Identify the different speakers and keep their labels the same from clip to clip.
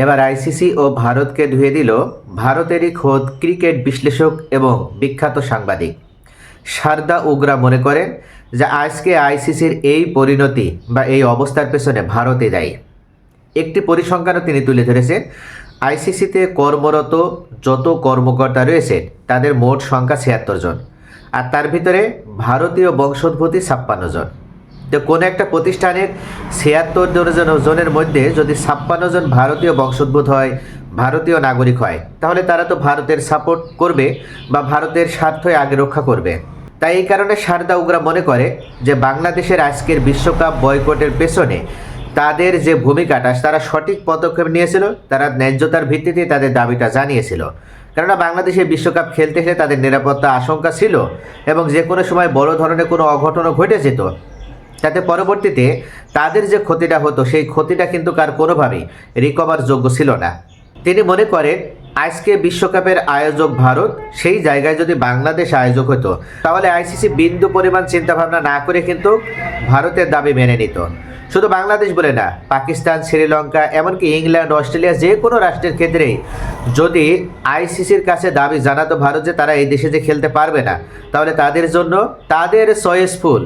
Speaker 1: এবার আইসিসি ও ভারতকে ধুয়ে দিল ভারতেরই খোদ ক্রিকেট বিশ্লেষক এবং বিখ্যাত সাংবাদিক শারদা উগ্রা মনে করেন যে আজকে আইসিসির এই পরিণতি বা এই অবস্থার পেছনে ভারতই দায়ী। একটি পরিসংখ্যানও তিনি তুলে ধরেছেন। আইসিসিতে কর্মরত যত কর্মকর্তা রয়েছে তাদের মোট সংখ্যা ৭৬ জন, আর তার ভিতরে ভারতীয় বংশোদ্ভূতি ৫৬ জন। তো কোনো একটা প্রতিষ্ঠানের ৭৬ জনের মধ্যে যদি ৫৬ জন ভারতীয় বংশোদ্ভূত হয়, ভারতীয় নাগরিক হয়, তাহলে তারা তো ভারতের সাপোর্ট করবে বা ভারতের স্বার্থই আগে রক্ষা করবে। তাই এই কারণে শারদা উগ্রা মনে করে যে বাংলাদেশের আজকের বিশ্বকাপ বয়কটের পেছনে তাদের যে ভূমিকাটা, তারা সঠিক পদক্ষেপ নিয়েছিল, তারা ন্যায্যতার ভিত্তিতে তাদের দাবিটা জানিয়েছিল। কেননা বাংলাদেশে বিশ্বকাপ খেলতে গেলে তাদের নিরাপত্তা আশঙ্কা ছিল এবং যে কোনো সময় বড় ধরনের কোনো অঘটনও ঘটে যেত, তাতে পরবর্তীতে তাদের যে ক্ষতিটা হতো সেই ক্ষতিটা কিন্তু কার কোনোভাবেই রিকভার যোগ্য ছিল না। তিনি মনে করেন আজকে বিশ্বকাপের আয়োজক ভারত, সেই জায়গায় যদি বাংলাদেশ আয়োজক হতো তাহলে আইসিসি বিন্দু পরিমাণ চিন্তাভাবনা না করে কিন্তু ভারতের দাবি মেনে নিত। শুধু বাংলাদেশ বলে না, পাকিস্তান, শ্রীলঙ্কা, এমনকি ইংল্যান্ড, অস্ট্রেলিয়া, যে কোনো রাষ্ট্রের ক্ষেত্রেই যদি আইসিসির কাছে দাবি জানাতো ভারত যে তারা এই দেশে যে খেলতে পারবে না, তাহলে তাদের জন্য তাদের চয়েসফুল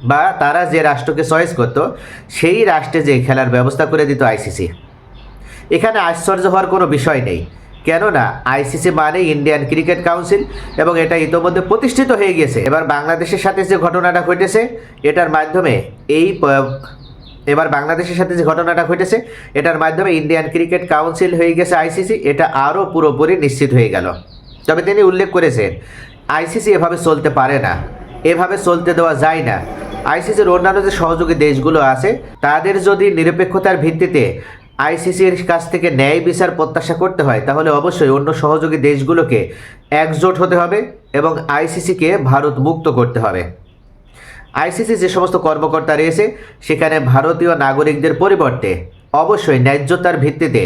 Speaker 1: বা তারা যে রাষ্ট্রকে চয়েস করতো সেই রাষ্ট্রে যে খেলার ব্যবস্থা করে দিত আইসিসি। এখানে আশ্চর্য হওয়ার কোনো বিষয় নেই, কেননা আইসিসি মানে ইন্ডিয়ান ক্রিকেট কাউন্সিল এবং এটা ইতোমধ্যে প্রতিষ্ঠিত হয়ে গিয়েছে। এবার বাংলাদেশের সাথে যে ঘটনাটা ঘটেছে এটার মাধ্যমে এটার মাধ্যমে ইন্ডিয়ান ক্রিকেট কাউন্সিল হয়ে গেছে আইসিসি, এটা আরও পুরোপুরি নিশ্চিত হয়ে গেল। তবে তিনি উল্লেখ করেছেন আইসিসি এভাবে চলতে পারে না, এভাবে চলতে দেওয়া যায় না। আইসিসির অন্যান্য যে সহযোগী দেশগুলো আছে তাদের যদি নিরপেক্ষতার ভিত্তিতে আইসিসির কাছ থেকে ন্যায় বিচার প্রত্যাশা করতে হয়, তাহলে অবশ্যই অন্য সহযোগী দেশগুলোকে একজোট হতে হবে এবং আইসিসিকে ভারত মুক্ত করতে হবে। আইসিসি যে সমস্ত কর্মকর্তা রয়েছে সেখানে ভারতীয় নাগরিকদের পরিবর্তে অবশ্যই ন্যায্যতার ভিত্তিতে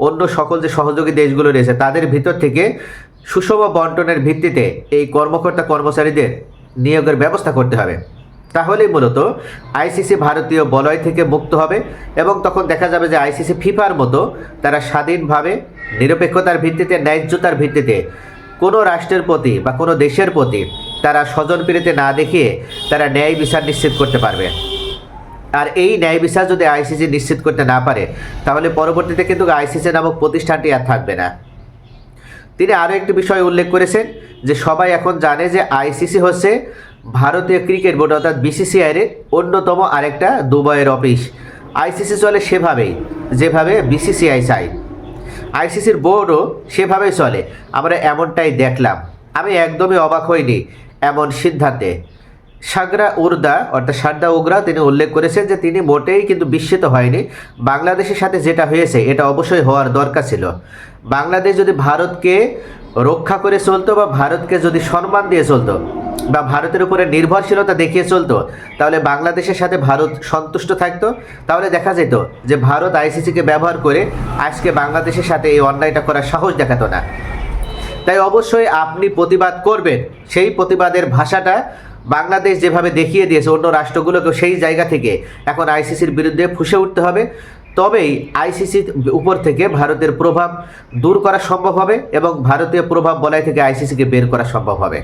Speaker 1: অন্য সকল যে সহযোগী দেশগুলো রয়েছে তাদের ভিতর থেকে সুষম বন্টনের ভিত্তিতে এই কর্মকর্তা কর্মচারীদের নিয়োগের ব্যবস্থা করতে হবে। তাহলেই মূলত আইসিসি ভারতীয় বলয় থেকে মুক্ত হবে এবং তখন দেখা যাবে যে আইসিসি ফিফার মতো তারা স্বাধীনভাবে নিরপেক্ষতার ভিত্তিতে, ন্যায্যতার ভিত্তিতে কোনো রাষ্ট্রের প্রতি বা কোনো দেশের প্রতি তারা স্বজনপ্রীতি না দেখিয়ে তারা ন্যায় বিচার নিশ্চিত করতে পারবে। আর এই ন্যায় বিচার যদি আইসিসি নিশ্চিত করতে না পারে তাহলে পরবর্তীতে কিন্তু আইসিসি নামক প্রতিষ্ঠানটি আর থাকবে না। তিনি আরও একটি বিষয় উল্লেখ করেছেন যে সবাই এখন জানে যে আইসিসি হচ্ছে ভারতীয় ক্রিকেট বোর্ড অর্থাৎ বিসিসিআইয়ের অন্যতম আরেকটা দুবাইয়ের অফিস। আইসিসি চলে সেভাবেই যেভাবে বিসিসিআই চায়, আইসিসির বোর্ডও সেভাবেই চলে। আমরা এমনটাই দেখলাম। আমি একদমই অবাক হইনি এমন সিদ্ধান্তে। শারদা উগ্রা তিনি উল্লেখ করেছেন যে তিনি মোটেই কিন্তু বিস্মিত হয়নি। বাংলাদেশের সাথে যেটা হয়েছে এটা অবশ্যই হওয়ার দরকার ছিল। বাংলাদেশ যদি ভারতকে রক্ষা করে চলতো বা ভারতকে যদি সম্মান দিয়ে চলতো বা ভারতের উপরে নির্ভরশীলতা দেখিয়ে চলতো, তাহলে বাংলাদেশের সাথে ভারত সন্তুষ্ট থাকতো। তাহলে দেখা যেত যে ভারত আইসিসিকে ব্যবহার করে আজকে বাংলাদেশের সাথে এই অন্যায়টা করার সাহস দেখাতো না। তাই অবশ্যই আপনি প্রতিবাদ করবেন, সেই প্রতিবাদের ভাষাটা বাংলাদেশ যেভাবে দেখিয়ে দিয়েছে অন্য রাষ্ট্রগুলোকে সেই জায়গা থেকে এখন আইসিসির বিরুদ্ধে ফুঁসে উঠতে হবে। তবেই আইসিসির উপর থেকে ভারতের প্রভাব দূর করা সম্ভব হবে এবং ভারতীয় প্রভাব বলয় থেকে আইসিসিকে বের করা সম্ভব হবে।